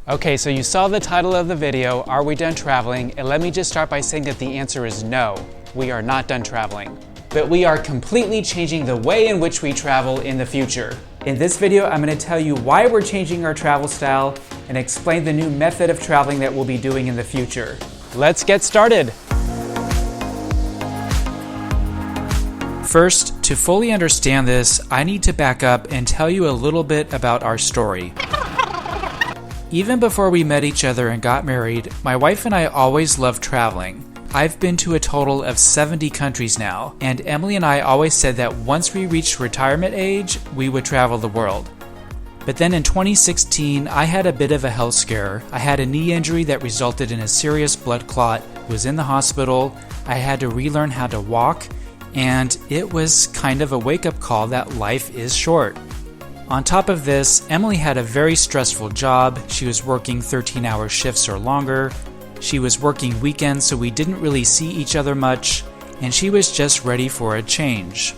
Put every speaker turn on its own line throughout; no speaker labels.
Okay, so you saw the title of the video, Are We Done Traveling? And let me just start by saying that the answer is no, we are not done traveling. But we are completely changing the way in which we travel in the future. In this video, I'm going to tell you why we're changing our travel style and explain the new method of traveling that we'll be doing in the future. Let's get started. First, to fully understand this, I need to back up and tell you a little bit about our story. Even before we met each other and got married, my wife and I always loved traveling. I've been to a total of 70 countries now, and Emily and I always said that once we reached retirement age, we would travel the world. But then in 2016, I had a bit of a health scare. I had a knee injury that resulted in a serious blood clot, was in the hospital, I had to relearn how to walk, and it was kind of a wake-up call that life is short. On top of this, Emily had a very stressful job. She was working 13-hour shifts or longer. She was working weekends, so we didn't really see each other much, and she was just ready for a change.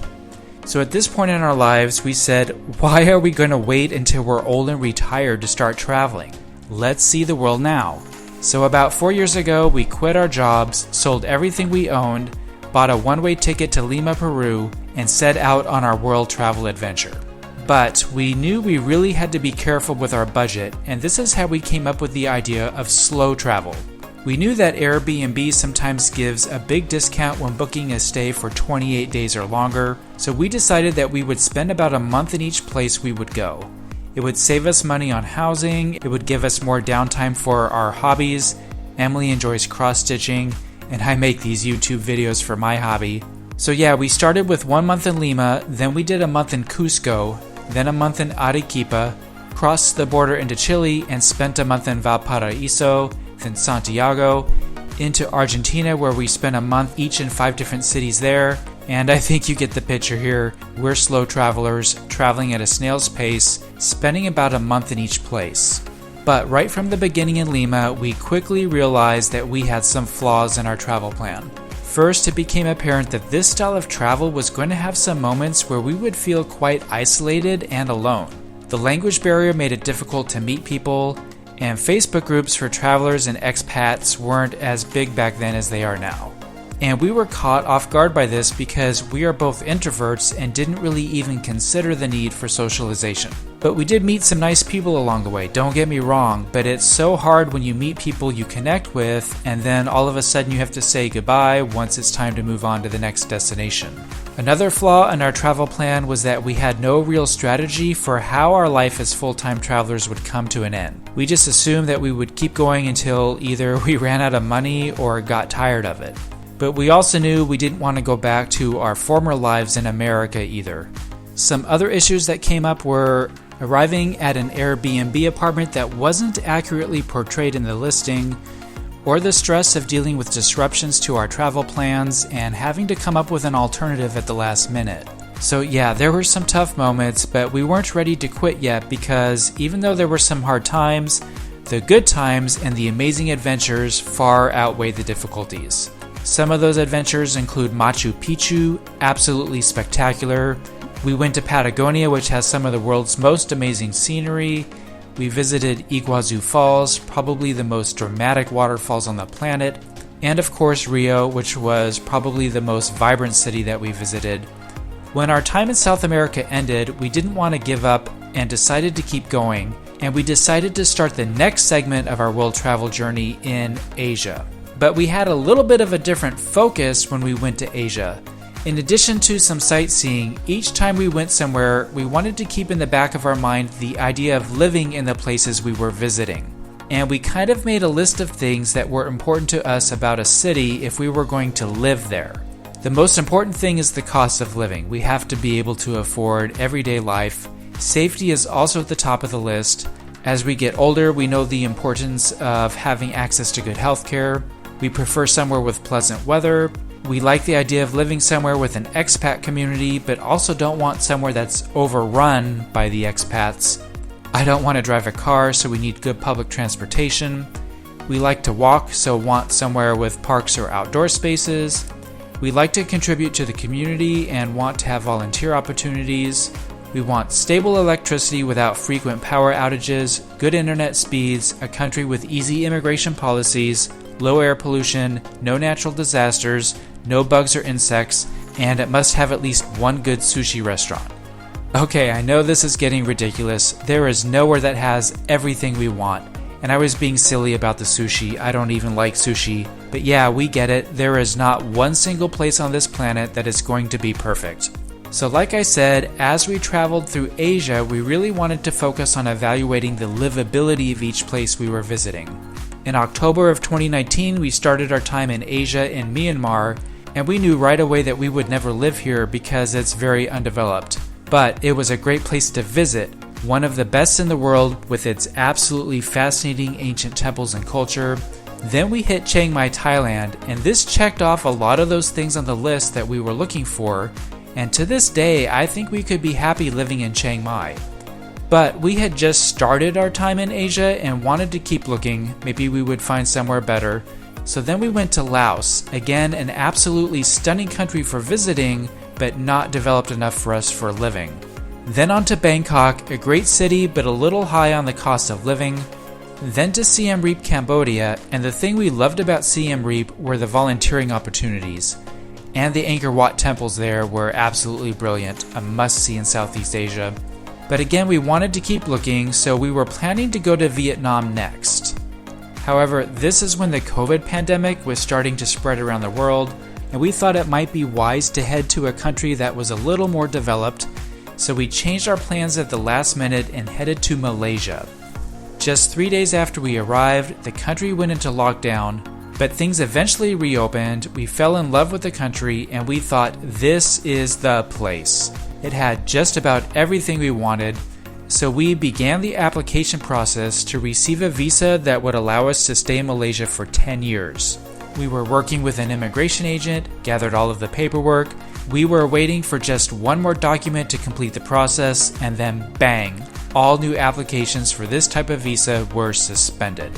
So at this point in our lives, we said, why are we going to wait until we're old and retired to start traveling? Let's see the world now. So about 4 years ago, we quit our jobs, sold everything we owned, bought a one-way ticket to Lima, Peru, and set out on our world travel adventure. But we knew we really had to be careful with our budget, and this is how we came up with the idea of slow travel. We knew that Airbnb sometimes gives a big discount when booking a stay for 28 days or longer, so we decided that we would spend about a month in each place we would go. It would save us money on housing, it would give us more downtime for our hobbies. Emily enjoys cross-stitching, and I make these YouTube videos for my hobby. So yeah, we started with 1 month in Lima, then we did a month in Cusco, then a month in Arequipa, crossed the border into Chile and spent a month in Valparaiso, then Santiago, into Argentina where we spent a month each in 5 different cities there, and I think you get the picture here. We're slow travelers, traveling at a snail's pace, spending about a month in each place. But right from the beginning in Lima, we quickly realized that we had some flaws in our travel plan. First, it became apparent that this style of travel was going to have some moments where we would feel quite isolated and alone. The language barrier made it difficult to meet people, and Facebook groups for travelers and expats weren't as big back then as they are now. And we were caught off guard by this because we are both introverts and didn't really even consider the need for socialization. But we did meet some nice people along the way, don't get me wrong, but it's so hard when you meet people you connect with and then all of a sudden you have to say goodbye once it's time to move on to the next destination. Another flaw in our travel plan was that we had no real strategy for how our life as full-time travelers would come to an end. We just assumed that we would keep going until either we ran out of money or got tired of it. But we also knew we didn't want to go back to our former lives in America either. Some other issues that came up were arriving at an Airbnb apartment that wasn't accurately portrayed in the listing, or the stress of dealing with disruptions to our travel plans and having to come up with an alternative at the last minute. So yeah, there were some tough moments, but we weren't ready to quit yet because even though there were some hard times, the good times and the amazing adventures far outweigh the difficulties. Some of those adventures include Machu Picchu, absolutely spectacular. We went to Patagonia, which has some of the world's most amazing scenery. We visited Iguazu Falls, probably the most dramatic waterfalls on the planet. And of course Rio, which was probably the most vibrant city that we visited. When our time in South America ended, we didn't want to give up and decided to keep going. And we decided to start the next segment of our world travel journey in Asia. But we had a little bit of a different focus when we went to Asia. In addition to some sightseeing, each time we went somewhere, we wanted to keep in the back of our mind the idea of living in the places we were visiting. And we kind of made a list of things that were important to us about a city if we were going to live there. The most important thing is the cost of living. We have to be able to afford everyday life. Safety is also at the top of the list. As we get older, we know the importance of having access to good healthcare. We prefer somewhere with pleasant weather. We like the idea of living somewhere with an expat community, but also don't want somewhere that's overrun by the expats. I don't want to drive a car, so we need good public transportation. We like to walk, so want somewhere with parks or outdoor spaces. We like to contribute to the community and want to have volunteer opportunities. We want stable electricity without frequent power outages, good internet speeds, a country with easy immigration policies, low air pollution, no natural disasters, no bugs or insects, and it must have at least one good sushi restaurant. Okay, I know this is getting ridiculous. There is nowhere that has everything we want. And I was being silly about the sushi. I don't even like sushi. But yeah, we get it. There is not one single place on this planet that is going to be perfect. So like I said, as we traveled through Asia, we really wanted to focus on evaluating the livability of each place we were visiting. In October of 2019, we started our time in Asia in Myanmar, and we knew right away that we would never live here because it's very undeveloped. But it was a great place to visit, one of the best in the world with its absolutely fascinating ancient temples and culture. Then we hit Chiang Mai, Thailand, and this checked off a lot of those things on the list that we were looking for, and to this day I think we could be happy living in Chiang Mai. But we had just started our time in Asia and wanted to keep looking, maybe we would find somewhere better. So then we went to Laos, again an absolutely stunning country for visiting, but not developed enough for us for living. Then on to Bangkok, a great city but a little high on the cost of living. Then to Siem Reap, Cambodia, and the thing we loved about Siem Reap were the volunteering opportunities. And the Angkor Wat temples there were absolutely brilliant, a must-see in Southeast Asia. But again, we wanted to keep looking, so we were planning to go to Vietnam next. However, this is when the COVID pandemic was starting to spread around the world, and we thought it might be wise to head to a country that was a little more developed, so we changed our plans at the last minute and headed to Malaysia. Just 3 days after we arrived, the country went into lockdown, but things eventually reopened. We fell in love with the country and we thought this is the place. It had just about everything we wanted, so we began the application process to receive a visa that would allow us to stay in Malaysia for 10 years. We were working with an immigration agent, gathered all of the paperwork. We were waiting for just one more document to complete the process, and then bang, all new applications for this type of visa were suspended.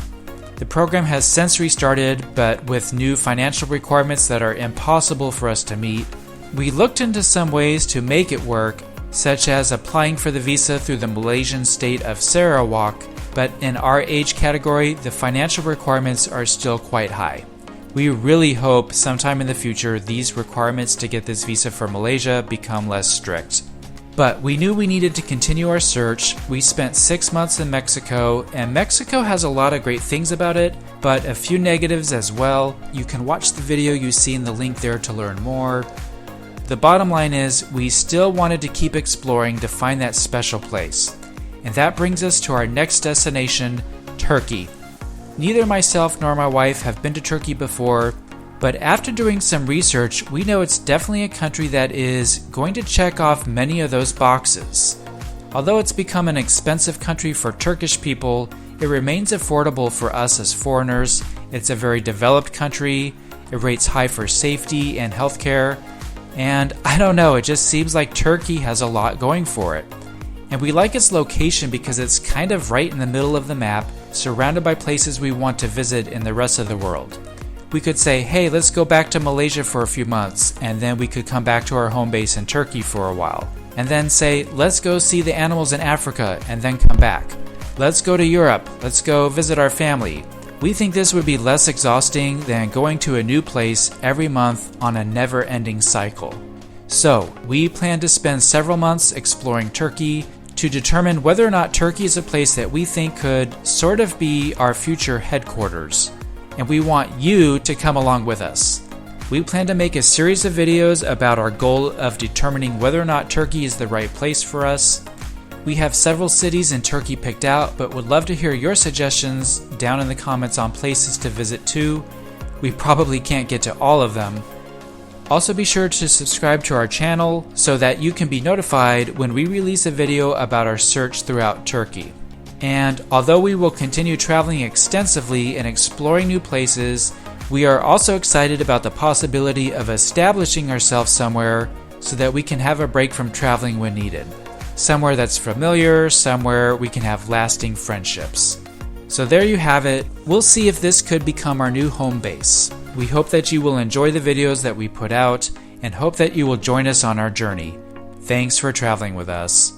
The program has since restarted, but with new financial requirements that are impossible for us to meet. We looked into some ways to make it work, such as applying for the visa through the Malaysian state of Sarawak, but in our age category, the financial requirements are still quite high. We really hope sometime in the future these requirements to get this visa for Malaysia become less strict. But we knew we needed to continue our search. We spent 6 months in Mexico, and Mexico has a lot of great things about it, but a few negatives as well. You can watch the video you see in the link there to learn more. The bottom line is, we still wanted to keep exploring to find that special place. And that brings us to our next destination, Turkey. Neither myself nor my wife have been to Turkey before, but after doing some research, we know it's definitely a country that is going to check off many of those boxes. Although it's become an expensive country for Turkish people, it remains affordable for us as foreigners. It's a very developed country, it rates high for safety and healthcare, and I don't know, it just seems like Turkey has a lot going for it. And we like its location because it's kind of right in the middle of the map, surrounded by places we want to visit in the rest of the world. We could say, hey, let's go back to Malaysia for a few months, and then we could come back to our home base in Turkey for a while. And then say, let's go see the animals in Africa, and then come back. Let's go to Europe, let's go visit our family. We think this would be less exhausting than going to a new place every month on a never-ending cycle. So, we plan to spend several months exploring Turkey to determine whether or not Turkey is a place that we think could sort of be our future headquarters. And we want you to come along with us. We plan to make a series of videos about our goal of determining whether or not Turkey is the right place for us. We have several cities in Turkey picked out, but would love to hear your suggestions down in the comments on places to visit too. We probably can't get to all of them. Also be sure to subscribe to our channel so that you can be notified when we release a video about our search throughout Turkey. And although we will continue traveling extensively and exploring new places, we are also excited about the possibility of establishing ourselves somewhere so that we can have a break from traveling when needed. Somewhere that's familiar, somewhere we can have lasting friendships. So there you have it. We'll see if this could become our new home base. We hope that you will enjoy the videos that we put out and hope that you will join us on our journey. Thanks for traveling with us.